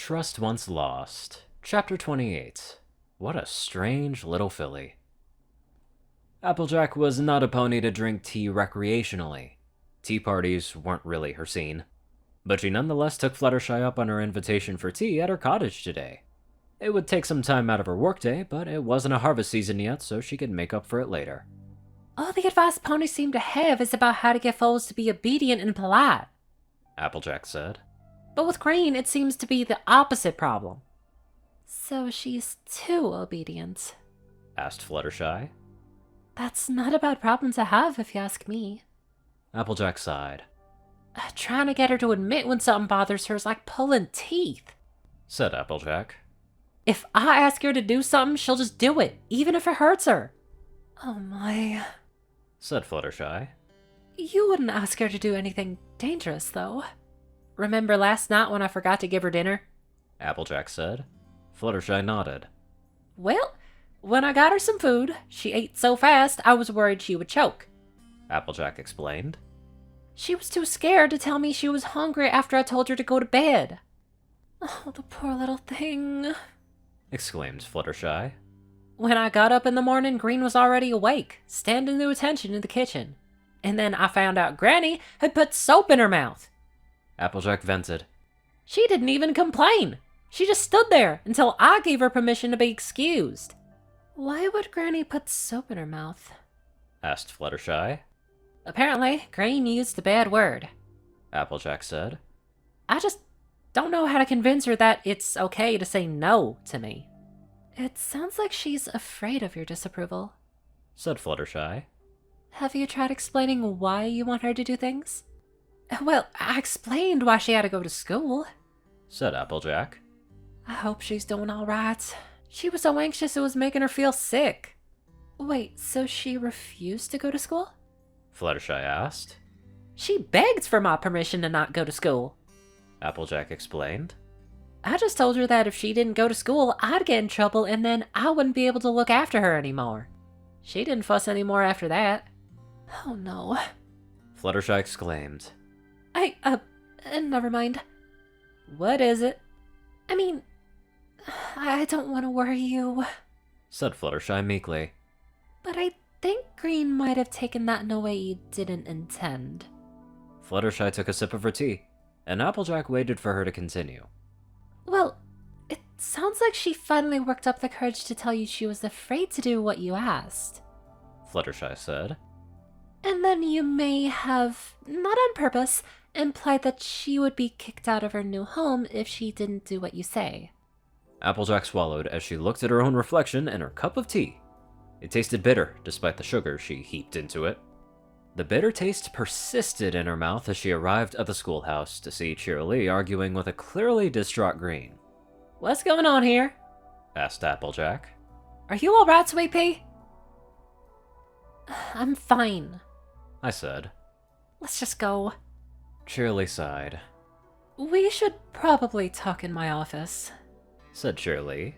Trust Once Lost. Chapter 28. What a strange little filly. Applejack was not a pony to drink tea recreationally. Tea parties weren't really her scene. But she nonetheless took Fluttershy up on her invitation for tea at her cottage today. It would take some time out of her workday, but it wasn't a harvest season yet, so she could make up for it later. All the advice ponies seem to have is about how to get foals to be obedient and polite, Applejack said. But with Green, it seems to be the opposite problem. So she's too obedient, asked Fluttershy. That's not a bad problem to have, if you ask me. Applejack sighed. Trying to get her to admit when something bothers her is like pulling teeth, said Applejack. If I ask her to do something, she'll just do it, even if it hurts her. Oh my, said Fluttershy. You wouldn't ask her to do anything dangerous, though. Remember last night when I forgot to give her dinner? Applejack said. Fluttershy nodded. Well, when I got her some food, she ate so fast I was worried she would choke. Applejack explained. She was too scared to tell me she was hungry after I told her to go to bed. Oh, the poor little thing, exclaimed Fluttershy. When I got up in the morning, Green was already awake, standing to attention in the kitchen. And then I found out Granny had put soap in her mouth. Applejack vented. She didn't even complain. She just stood there until I gave her permission to be excused. Why would Granny put soap in her mouth? Asked Fluttershy. Apparently, Green used a bad word, Applejack said. I just don't know how to convince her that it's okay to say no to me. It sounds like she's afraid of your disapproval, said Fluttershy. Have you tried explaining why you want her to do things? Well, I explained why she had to go to school, said Applejack. I hope she's doing all right. She was so anxious it was making her feel sick. Wait, so she refused to go to school? Fluttershy asked. She begged for my permission to not go to school, Applejack explained. I just told her that if she didn't go to school, I'd get in trouble and then I wouldn't be able to look after her anymore. She didn't fuss anymore after that. Oh no, Fluttershy exclaimed. Never mind. What is it? I mean, I don't want to worry you, said Fluttershy meekly. But I think Green might have taken that in a way you didn't intend. Fluttershy took a sip of her tea, and Applejack waited for her to continue. Well, it sounds like she finally worked up the courage to tell you she was afraid to do what you asked, Fluttershy said. And then you may have, not on purpose, implied that she would be kicked out of her new home if she didn't do what you say. Applejack swallowed as she looked at her own reflection in her cup of tea. It tasted bitter, despite the sugar she heaped into it. The bitter taste persisted in her mouth as she arrived at the schoolhouse to see Cheerilee arguing with a clearly distraught Green. What's going on here? Asked Applejack. Are you alright, Sweet Pea? I'm fine, I said. Let's just go. Cheerilee sighed. We should probably talk in my office, said Cheerilee.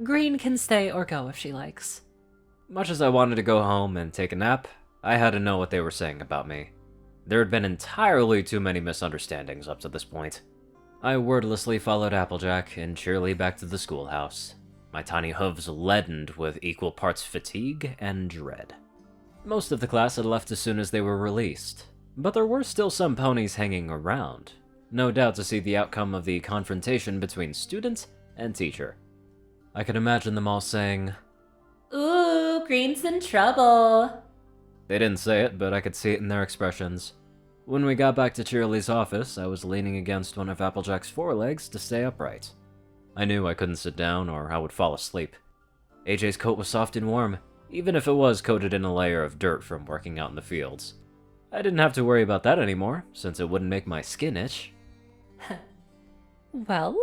Green can stay or go if she likes. Much as I wanted to go home and take a nap, I had to know what they were saying about me. There had been entirely too many misunderstandings up to this point. I wordlessly followed Applejack and Cheerilee back to the schoolhouse, my tiny hooves leadened with equal parts fatigue and dread. Most of the class had left as soon as they were released, but there were still some ponies hanging around, no doubt to see the outcome of the confrontation between student and teacher. I could imagine them all saying, Ooh, Green's in trouble. They didn't say it, but I could see it in their expressions. When we got back to Cheerilee's office, I was leaning against one of Applejack's forelegs to stay upright. I knew I couldn't sit down or I would fall asleep. AJ's coat was soft and warm, even if it was coated in a layer of dirt from working out in the fields. I didn't have to worry about that anymore, since it wouldn't make my skin itch. Well,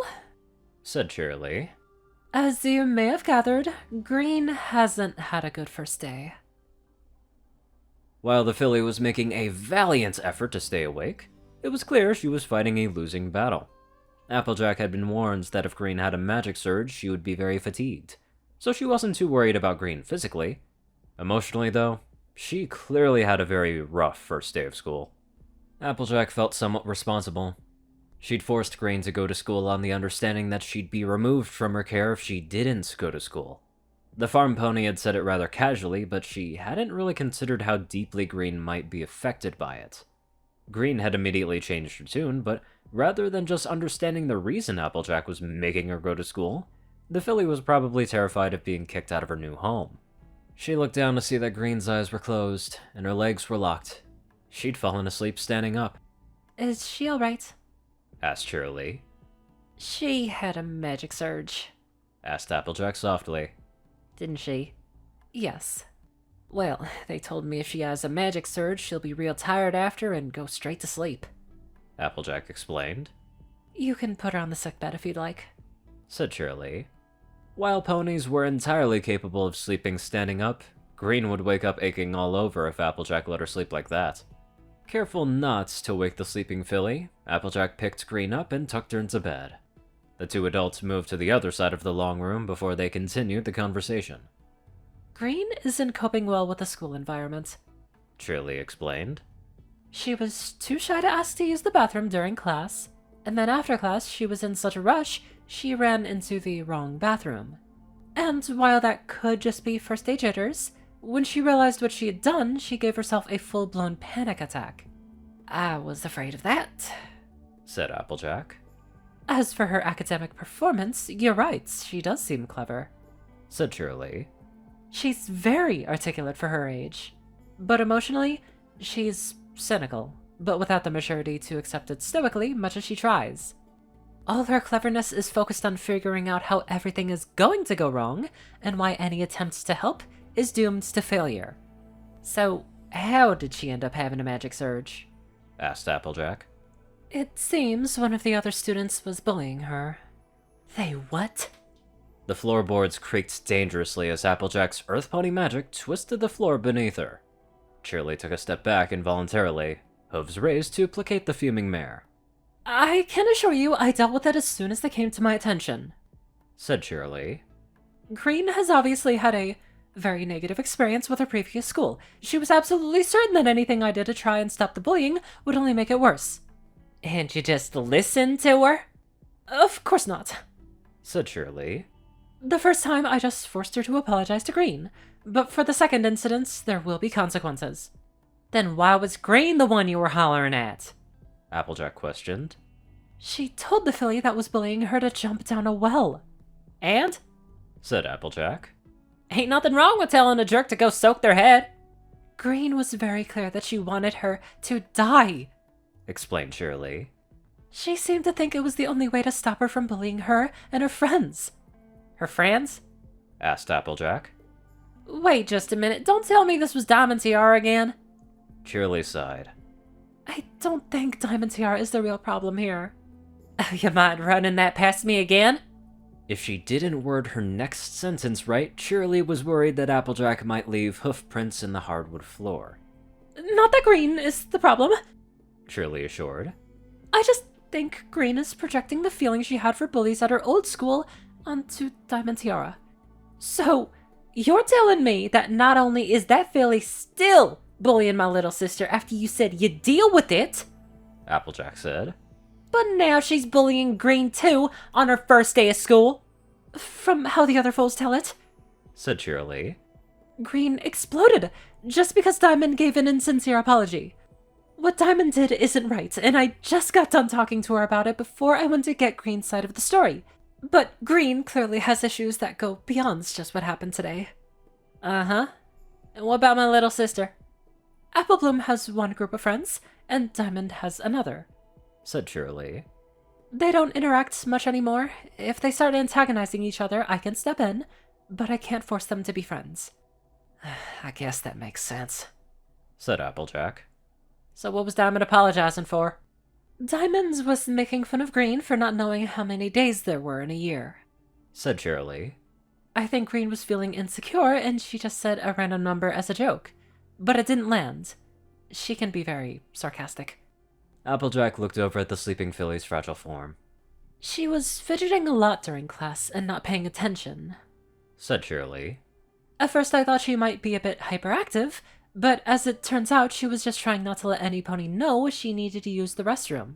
said Cheerilee. As you may have gathered, Green hasn't had a good first day. While the filly was making a valiant effort to stay awake, it was clear she was fighting a losing battle. Applejack had been warned that if Green had a magic surge, she would be very fatigued, so she wasn't too worried about Green physically. Emotionally, though, she clearly had a very rough first day of school. Applejack felt somewhat responsible. She'd forced Green to go to school on the understanding that she'd be removed from her care if she didn't go to school. The farm pony had said it rather casually, but she hadn't really considered how deeply Green might be affected by it. Green had immediately changed her tune, but rather than just understanding the reason Applejack was making her go to school, the filly was probably terrified of being kicked out of her new home. She looked down to see that Green's eyes were closed, and her legs were locked. She'd fallen asleep standing up. Is she alright? Asked cheerily. She had a magic surge. Asked Applejack softly. Didn't she? Yes. Well, they told me if she has a magic surge, she'll be real tired after and go straight to sleep. Applejack explained. You can put her on the sickbed if you'd like. Said cheerily. While ponies were entirely capable of sleeping standing up, Green would wake up aching all over if Applejack let her sleep like that. Careful not to wake the sleeping filly, Applejack picked Green up and tucked her into bed. The two adults moved to the other side of the long room before they continued the conversation. Green isn't coping well with the school environment, Shirley explained. She was too shy to ask to use the bathroom during class, and then after class she was in such a rush, she ran into the wrong bathroom. And while that could just be first day jitters, when she realized what she had done, she gave herself a full-blown panic attack. I was afraid of that, said Applejack. As for her academic performance, you're right, she does seem clever, said Shirley. She's very articulate for her age, but emotionally, she's cynical, but without the maturity to accept it stoically, much as she tries. All her cleverness is focused on figuring out how everything is going to go wrong, and why any attempts to help is doomed to failure. So, how did she end up having a magic surge? Asked Applejack. It seems one of the other students was bullying her. They what? The floorboards creaked dangerously as Applejack's Earth Pony magic twisted the floor beneath her. Shirley took a step back involuntarily, hooves raised to placate the fuming mare. I can assure you I dealt with it as soon as they came to my attention, said Shirley. Green has obviously had a very negative experience with her previous school. She was absolutely certain that anything I did to try and stop the bullying would only make it worse. And you just listened to her? Of course not, said Shirley. The first time I just forced her to apologize to Green, but for the second incident, there will be consequences. Then why was Green the one you were hollering at? Applejack questioned. She told the filly that was bullying her to jump down a well. And? Said Applejack. Ain't nothing wrong with telling a jerk to go soak their head. Green was very clear that she wanted her to die, explained Shirley. She seemed to think it was the only way to stop her from bullying her and her friends. Her friends? Asked Applejack. Wait just a minute, don't tell me this was Diamond Tiara again. Shirley sighed. I don't think Diamond Tiara is the real problem here. You mind running that past me again? If she didn't word her next sentence right, Shirley was worried that Applejack might leave hoof prints in the hardwood floor. Not that Green is the problem, Shirley assured. I just think Green is projecting the feeling she had for bullies at her old school onto Diamond Tiara. So, you're telling me that not only is that filly still bullying my little sister after you said you'd deal with it, Applejack said, but now she's bullying Green too on her first day of school? From how the other foals tell it, said Shirley. Green exploded just because Diamond gave an insincere apology. What Diamond did isn't right, and I just got done talking to her about it before I went to get Green's side of the story. But Green clearly has issues that go beyond just what happened today. Uh-huh. And what about my little sister? Applebloom has one group of friends, and Diamond has another, said Shirley. They don't interact much anymore. If they start antagonizing each other, I can step in, but I can't force them to be friends. I guess that makes sense, said Applejack. So what was Diamond apologizing for? Diamond was making fun of Green for not knowing how many days there were in a year, said Shirley. I think Green was feeling insecure, and she just said a random number as a joke. But it didn't land. She can be very sarcastic. Applejack looked over at the sleeping filly's fragile form. She was fidgeting a lot during class and not paying attention, said Shirley. At first I thought she might be a bit hyperactive, but as it turns out she was just trying not to let any pony know she needed to use the restroom.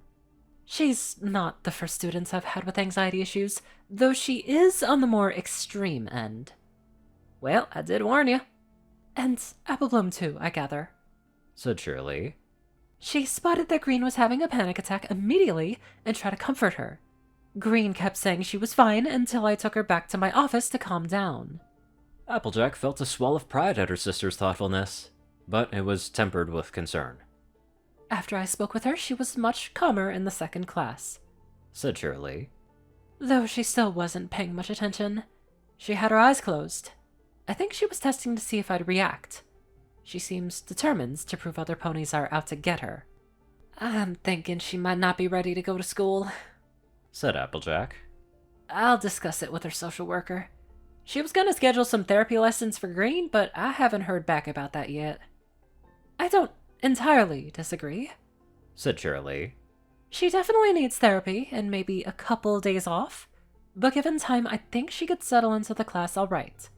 She's not the first student I've had with anxiety issues, though she is on the more extreme end. Well, I did warn you, And Applebloom too, I gather, said Shirley. She spotted that Green was having a panic attack immediately and tried to comfort her. Green kept saying she was fine until I took her back to my office to calm down. Applejack felt a swell of pride at her sister's thoughtfulness, but it was tempered with concern. After I spoke with her, she was much calmer in the second class, said Shirley. though she still wasn't paying much attention. She had her eyes closed. I think she was testing to see if I'd react. She seems determined to prove other ponies are out to get her. I'm thinking she might not be ready to go to school, said Applejack. I'll discuss it with her social worker. She was gonna schedule some therapy lessons for Green, but I haven't heard back about that yet. I don't entirely disagree, said Shirley. She definitely needs therapy and maybe a couple days off, but given time, I think she could settle into the class all right.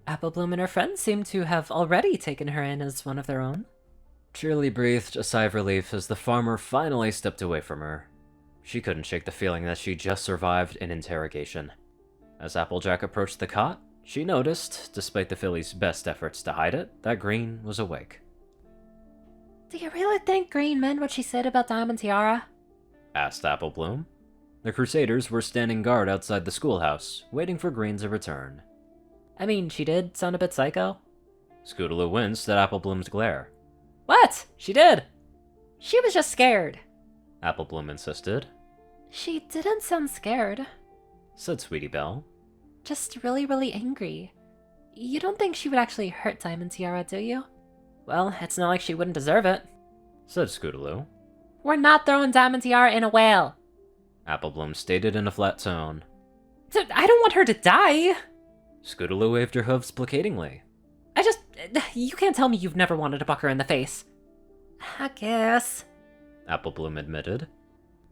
Applebloom and her friends seem to have already taken her in as one of their own. Shirley breathed a sigh of relief as the farmer finally stepped away from her. She couldn't shake the feeling that she just survived an interrogation. As Applejack approached the cot, she noticed, despite the filly's best efforts to hide it, that Green was awake. Do you really think Green meant what she said about Diamond Tiara? Asked Applebloom. The Crusaders were standing guard outside the schoolhouse, waiting for Green to return. I mean, she did sound a bit psycho. Scootaloo winced at Applebloom's glare. What? She did! She was just scared. Applebloom insisted. She didn't sound scared. Said Sweetie Belle. Just really, really angry. You don't think she would actually hurt Diamond Tiara, do you? Well, it's not like she wouldn't deserve it. Said Scootaloo. We're not throwing Diamond Tiara in a whale. Applebloom stated in a flat tone. I don't want her to die. Scootaloo waved her hooves placatingly. You can't tell me you've never wanted to buck her in the face. I guess. Applebloom admitted.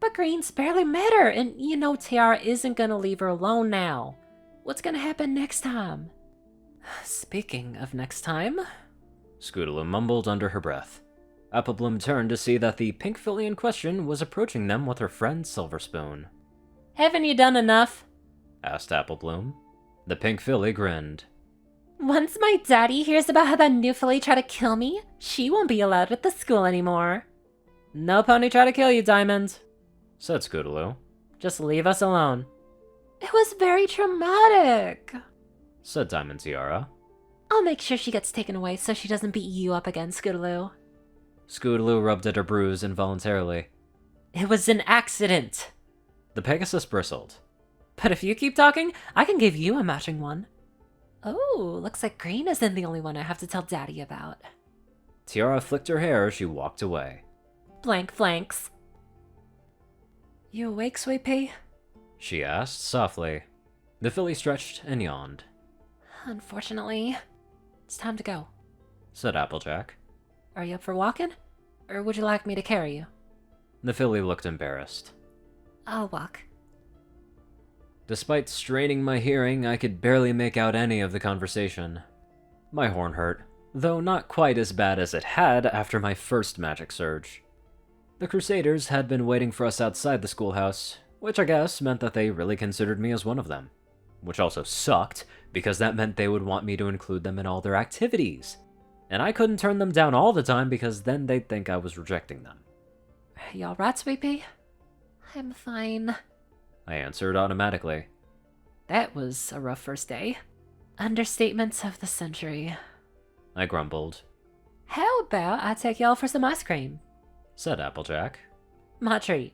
But Green's barely met her, and you know Tiara isn't gonna leave her alone now. What's gonna happen next time? Speaking of next time... Scootaloo mumbled under her breath. Applebloom turned to see that the pink filly in question was approaching them with her friend Silverspoon. Haven't you done enough? Asked Applebloom. The pink filly grinned. Once my daddy hears about how that new filly tried to kill me, she won't be allowed at the school anymore. No pony try to kill you, Diamond, said Scootaloo. Just leave us alone. It was very traumatic, said Diamond Tiara. I'll make sure she gets taken away so she doesn't beat you up again, Scootaloo. Scootaloo rubbed at her bruise involuntarily. It was an accident. The Pegasus bristled. But if you keep talking, I can give you a matching one. Oh, looks like Green isn't the only one I have to tell Daddy about. Tiara flicked her hair as she walked away. Blank flanks. You awake, Sweet Pea? She asked softly. The filly stretched and yawned. Unfortunately, it's time to go, said Applejack. Are you up for walking? Or would you like me to carry you? The filly looked embarrassed. I'll walk. Despite straining my hearing, I could barely make out any of the conversation. My horn hurt, though not quite as bad as it had after my first magic surge. The Crusaders had been waiting for us outside the schoolhouse, which I guess meant that they really considered me as one of them. Which also sucked, because that meant they would want me to include them in all their activities. And I couldn't turn them down all the time because then they'd think I was rejecting them. You alright, Sweet Pea? I'm fine, I answered automatically. That was a rough first day. Understatements of the century. I grumbled. How about I take y'all for some ice cream? Said Applejack. My treat.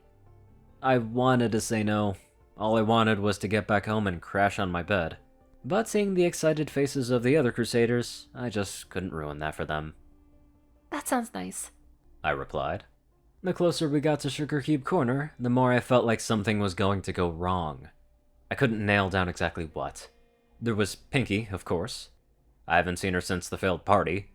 I wanted to say no. All I wanted was to get back home and crash on my bed. But seeing the excited faces of the other Crusaders, I just couldn't ruin that for them. That sounds nice, I replied. The closer we got to Sugar Cube Corner, the more I felt like something was going to go wrong. I couldn't nail down exactly what. There was Pinky, of course. I haven't seen her since the failed party.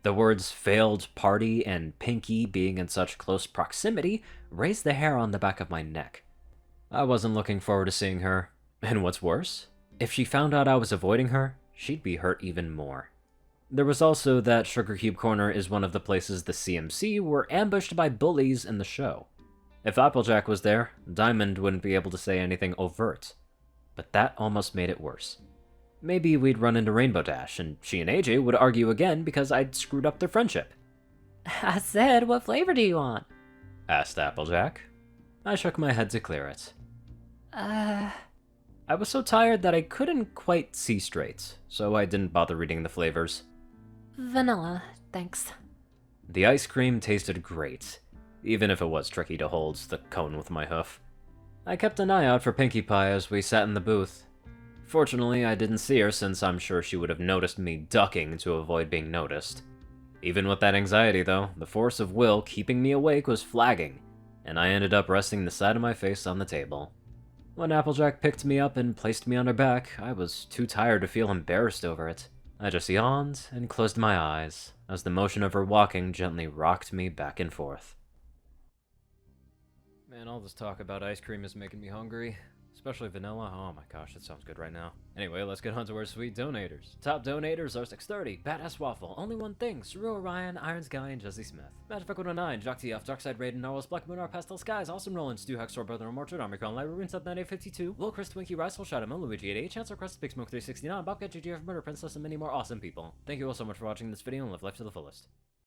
The words failed party and Pinky being in such close proximity raised the hair on the back of my neck. I wasn't looking forward to seeing her, and what's worse, if she found out I was avoiding her, she'd be hurt even more. There was also that Sugar Cube Corner is one of the places the CMC were ambushed by bullies in the show. If Applejack was there, Diamond wouldn't be able to say anything overt. But that almost made it worse. Maybe we'd run into Rainbow Dash, and she and AJ would argue again because I'd screwed up their friendship. I said, what flavor do you want? Asked Applejack. I shook my head to clear it. I was so tired that I couldn't quite see straight, so I didn't bother reading the flavors. Vanilla, thanks. The ice cream tasted great, even if it was tricky to hold the cone with my hoof. I kept an eye out for Pinkie Pie as we sat in the booth. Fortunately, I didn't see her since I'm sure she would have noticed me ducking to avoid being noticed. Even with that anxiety, though, the force of will keeping me awake was flagging, and I ended up resting the side of my face on the table. When Applejack picked me up and placed me on her back, I was too tired to feel embarrassed over it. I just yawned and closed my eyes as the motion of her walking gently rocked me back and forth. Man, all this talk about ice cream is making me hungry. Especially vanilla. Oh my gosh, that sounds good right now. Anyway, let's get on to our sweet donators. Top donators are 630, BadassWaffle, Only One Thing, Ceru, Orion, IronSky, and Jessie Smith. Magic109, JockeTF, Darkside Rayden, Narwhals, Blackmoonheart, Pastel Skies, Awesome Roland, Stu Hexor, Brother Orchard, Omicron, Library, Sub 9852, Will Chris, Twinkie, Riceful, Shadow, Luigi 88, Chancellor Crest, Big Smoke 369, Bobcat, GGF, Murder Princess, and many more awesome people. Thank you all so much for watching this video and live life to the fullest.